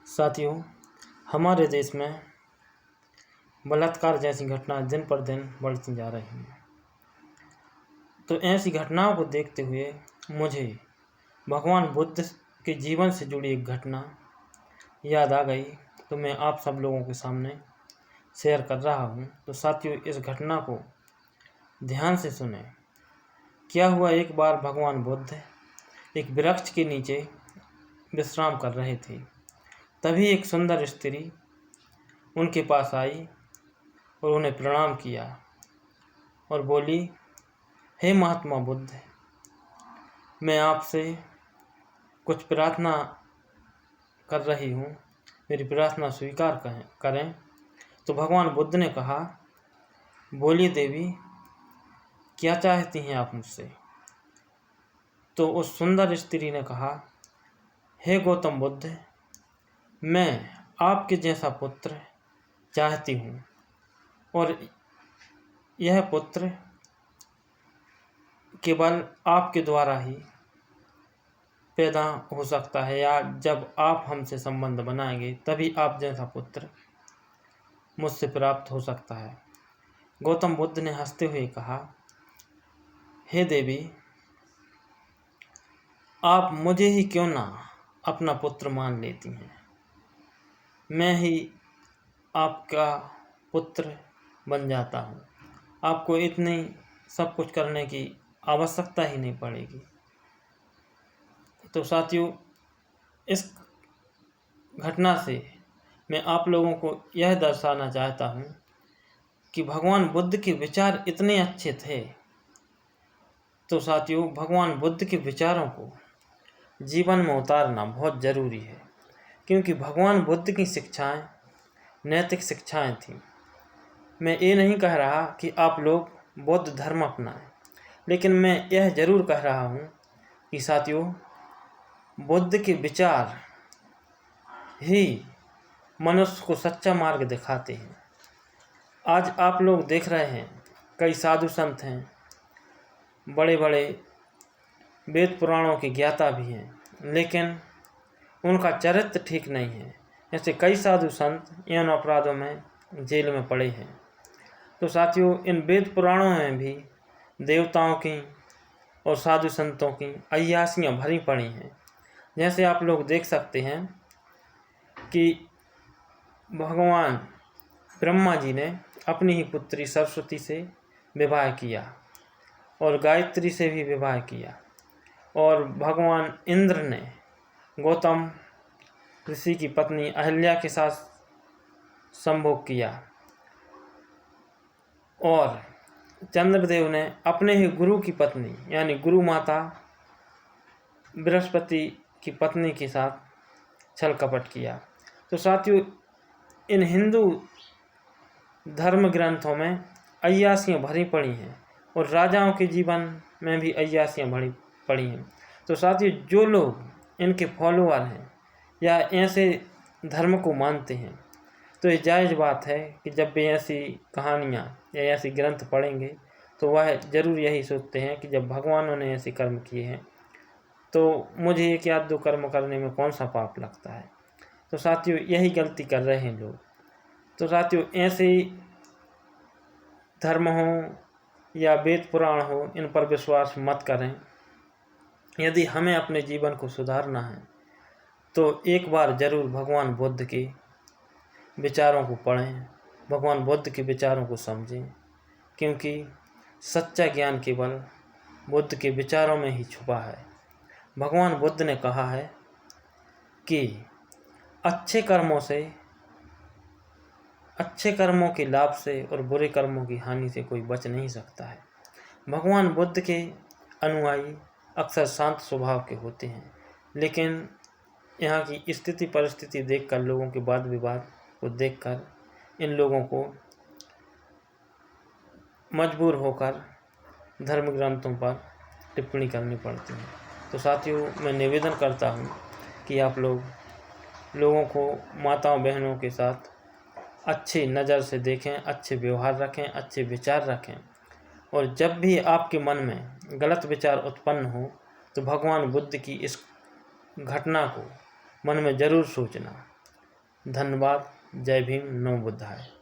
साथियों, हमारे देश में बलात्कार जैसी घटनाएं दिन पर दिन बढ़ती जा रही हैं। तो ऐसी घटनाओं को देखते हुए मुझे भगवान बुद्ध के जीवन से जुड़ी एक घटना याद आ गई, तो मैं आप सब लोगों के सामने शेयर कर रहा हूँ। तो साथियों, इस घटना को ध्यान से सुने। क्या हुआ, एक बार भगवान बुद्ध एक वृक्ष के नीचे विश्राम कर रहे थे। तभी एक सुंदर स्त्री उनके पास आई और उन्हें प्रणाम किया और बोली, हे महात्मा बुद्ध, मैं आपसे कुछ प्रार्थना कर रही हूँ, मेरी प्रार्थना स्वीकार करें। तो भगवान बुद्ध ने कहा, बोलिए देवी, क्या चाहती हैं आप मुझसे। तो उस सुंदर स्त्री ने कहा, हे गौतम बुद्ध, मैं आपके जैसा पुत्र चाहती हूँ और यह पुत्र केवल आपके द्वारा ही पैदा हो सकता है, या जब आप हमसे संबंध बनाएंगे तभी आप जैसा पुत्र मुझसे प्राप्त हो सकता है। गौतम बुद्ध ने हंसते हुए कहा, हे देवी, आप मुझे ही क्यों ना अपना पुत्र मान लेती हैं। मैं ही आपका पुत्र बन जाता हूँ। आपको इतनी सब कुछ करने की आवश्यकता ही नहीं पड़ेगी। तो साथियों, इस घटना से मैं आप लोगों को यह दर्शाना चाहता हूँ कि भगवान बुद्ध के विचार इतने अच्छे थे। तो साथियों, भगवान बुद्ध के विचारों को जीवन में उतारना बहुत ज़रूरी है, क्योंकि भगवान बुद्ध की शिक्षाएं नैतिक शिक्षाएं थीं। मैं ये नहीं कह रहा कि आप लोग बौद्ध धर्म अपनाएं, लेकिन मैं यह ज़रूर कह रहा हूँ कि साथियों, बुद्ध के विचार ही मनुष्य को सच्चा मार्ग दिखाते हैं। आज आप लोग देख रहे हैं, कई साधु संत हैं, बड़े बड़े वेद पुराणों के ज्ञाता भी हैं, लेकिन उनका चरित्र ठीक नहीं है। ऐसे कई साधु संत इन अपराधों में जेल में पड़े हैं। तो साथियों, इन वेद पुराणों में भी देवताओं की और साधु संतों की अय्यासियाँ भरी पड़ी हैं। जैसे आप लोग देख सकते हैं कि भगवान ब्रह्मा जी ने अपनी ही पुत्री सरस्वती से विवाह किया और गायत्री से भी विवाह किया, और भगवान इंद्र ने गौतम ऋषि की पत्नी अहिल्या के साथ संभोग किया, और चंद्रदेव ने अपने ही गुरु की पत्नी यानी गुरु माता बृहस्पति की पत्नी के साथ छल कपट किया। तो साथियों, इन हिंदू धर्म ग्रंथों में अय्यासियाँ भरी पड़ी हैं और राजाओं के जीवन में भी अय्यासियाँ भरी पड़ी हैं। तो साथियों, जो लोग इनके फॉलोअर हैं या ऐसे धर्म को मानते हैं, तो ये जायज़ बात है कि जब भी ऐसी कहानियाँ या ऐसी ग्रंथ पढ़ेंगे तो वह ज़रूर यही सोचते हैं कि जब भगवानों ने ऐसे कर्म किए हैं तो मुझे एक या दो कर्म करने में कौन सा पाप लगता है। तो साथियों, यही गलती कर रहे हैं लोग। तो साथियों, ऐसे धर्म हो या वेद पुराण हो, इन पर विश्वास मत करें। यदि हमें अपने जीवन को सुधारना है तो एक बार ज़रूर भगवान बुद्ध के विचारों को पढ़ें, भगवान बुद्ध के विचारों को समझें, क्योंकि सच्चा ज्ञान केवल बुद्ध के विचारों में ही छुपा है। भगवान बुद्ध ने कहा है कि अच्छे कर्मों के लाभ से और बुरे कर्मों की हानि से कोई बच नहीं सकता है। भगवान बुद्ध के अनुयायी अक्सर शांत स्वभाव के होते हैं, लेकिन यहाँ की स्थिति परिस्थिति देखकर, लोगों के वाद विवाद को देखकर, इन लोगों को मजबूर होकर धर्म ग्रंथों पर टिप्पणी करनी पड़ती है। तो साथियों, मैं निवेदन करता हूँ कि आप लोगों को माताओं बहनों के साथ अच्छी नज़र से देखें, अच्छे व्यवहार रखें, अच्छे विचार रखें, और जब भी आपके मन में गलत विचार उत्पन्न हो तो भगवान बुद्ध की इस घटना को मन में ज़रूर सोचना धन्यवाद। जय भीम, नमो बुद्धाय।